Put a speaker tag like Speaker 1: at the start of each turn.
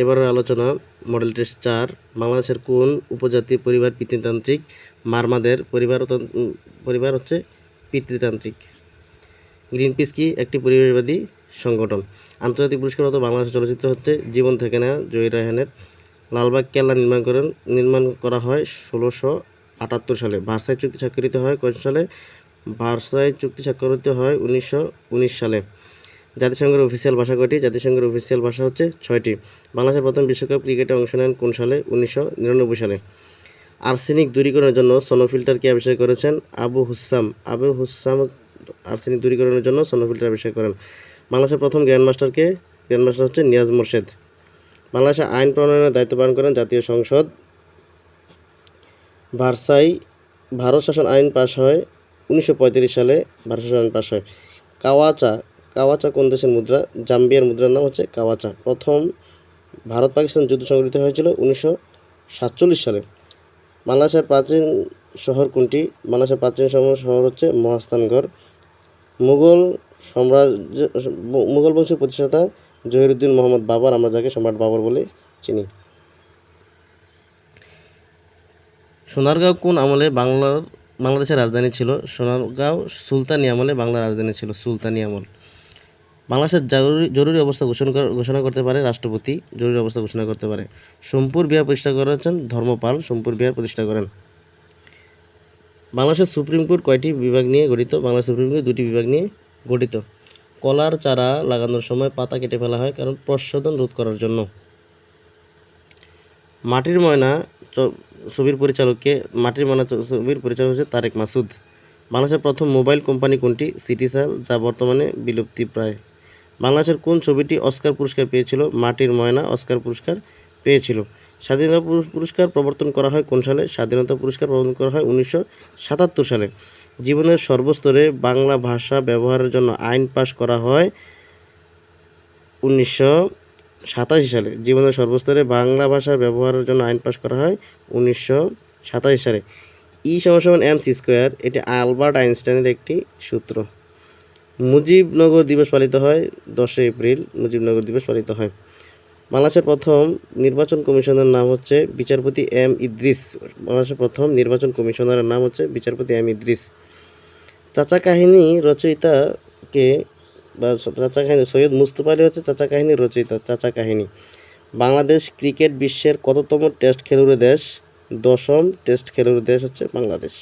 Speaker 1: এবারের আলোচনা model test 4। বাংলাদেশের কোন উপজাতি পরিবার পিতৃতান্ত্রিক? মারমাদের পরিবার হচ্ছে পিতৃতান্ত্রিক। গ্রিনপিস কি? একটি পরিবেশবাদী সংগঠন। আন্তর্জাতিক পুরস্কারপ্রাপ্ত বাংলাদেশের চলচ্চিত্র হচ্ছে জীবন থেকে নেওয়া, জহির রায়হানের। লালবাগ কেল্লা নির্মাণ করা হয় 1678 সালে। ভার্সাই চুক্তি স্বাক্ষরিত হয় কোন সালে? ভার্সাই চুক্তি স্বাক্ষরিত হয় 1919 সালে। জাতিসংঘের অফিসিয়াল ভাষা কয়টি? জাতিসংঘের অফিসিয়াল ভাষা হচ্ছে 6টি। বাংলাদেশের প্রথম বিশ্বকাপ ক্রিকেটে অংশ নেন কোন সালে? 1999 সালে। আর্সেনিক দূরীকরণের জন্য সোনোফিল্টার কে আবিষ্কার করেছেন? আবু হুসাম আর্সেনিক দূরীকরণের জন্য সোনোফিল্টার আবিষ্কার করেন। বাংলাদেশের প্রথম গ্র্যান্ডমাস্টার হচ্ছে নিয়াজ মোরশেদ। বাংলাদেশে আইন প্রণয়নের দায়িত্ব পালন করেন জাতীয় সংসদ। ভারত শাসন আইন পাশ হয় 1935 সালে। ভারত শাসন আইন পাশ হয়। কাওয়াচা কোন দেশের মুদ্রা? জাম্বিয়ার মুদ্রার নাম হচ্ছে কাওয়াচা। প্রথম ভারত পাকিস্তান যুদ্ধ সংঘটিত হয়েছিল 1947 সালে। বাংলাদেশের প্রাচীন শহর কোনটি? বাংলাদেশের প্রাচীন শহর হচ্ছে মহাস্থানগড়। মুঘল বংশের প্রতিষ্ঠাতা জহিরুদ্দিন মোহাম্মদ বাবর, আমরা যাকে সম্রাট বাবর বলে চিনি। সোনারগাঁও কোন আমলে বাংলাদেশের রাজধানী ছিল? সোনারগাঁও সুলতানি আমলে বাংলার রাজধানী ছিল, সুলতানি আমল। বাংলাদেশের জরুরি অবস্থা ঘোষণা করতে পারে রাষ্ট্রপতি। জরুরি অবস্থা ঘোষণা করতে পারে। সোমপুর বিহার প্রতিষ্ঠা করেছেন ধর্মপাল। সোমপুর বিহার প্রতিষ্ঠা করেন। বাংলাদেশের সুপ্রিম কোর্ট কয়টি বিভাগ নিয়ে গঠিত? বাংলাদেশ সুপ্রিম কোর্ট 2টি বিভাগ নিয়ে গঠিত। কলার চারা লাগানোর সময় পাতা কেটে ফেলা হয় কারণ প্রস্মোদন রোধ করার জন্য। মাটির ময়না ছবির পরিচালক হচ্ছে তারেক মাসুদ। বাংলাদেশের প্রথম মোবাইল কোম্পানি কোনটি? সিটিসেল, যা বর্তমানে বিলুপ্তিপ্রায়। বাংলাদেশের কোন ছবিটি অস্কার পুরস্কার পেয়েছিল? মাটির ময়না অস্কার পুরস্কার পেয়েছিল। স্বাধীনতা পুরস্কার প্রবর্তন করা হয় কোন সালে? স্বাধীনতা পুরস্কার প্রবর্তন করা হয় 1977 সালে। জীবনের সর্বস্তরে বাংলা ভাষা ব্যবহারের জন্য আইন পাশ করা হয় 1987 সালে। জীবনের সর্বস্তরে বাংলা ভাষা ব্যবহারের জন্য আইন পাশ করা হয় 1987 সালে। E=mc², এটি আলবার্ট আইনস্টাইনের একটি সূত্র। মুজিবনগর দিবস পালিত হয় 10 এপ্রিল। মুজিবনগর দিবস পালিত হয়। বাংলাদেশের প্রথম নির্বাচন কমিশনের নাম হচ্ছে বিচারপতি এম ইদ্রিস। বাংলাদেশের প্রথম নির্বাচন কমিশনারের নাম হচ্ছে বিচারপতি এম ইদ্রিস। চাচা কাহিনী রচয়িতা কে? চাচা কাহিনী সৈয়দ মুস্তফা আলী হচ্ছে চাচা কাহিনীর রচয়িতা। চাচা কাহিনী। বাংলাদেশ ক্রিকেট বিশ্বের কততম টেস্ট খেলুড়ে দেশ? 10ম টেস্ট খেলুড়ে দেশ হচ্ছে বাংলাদেশ।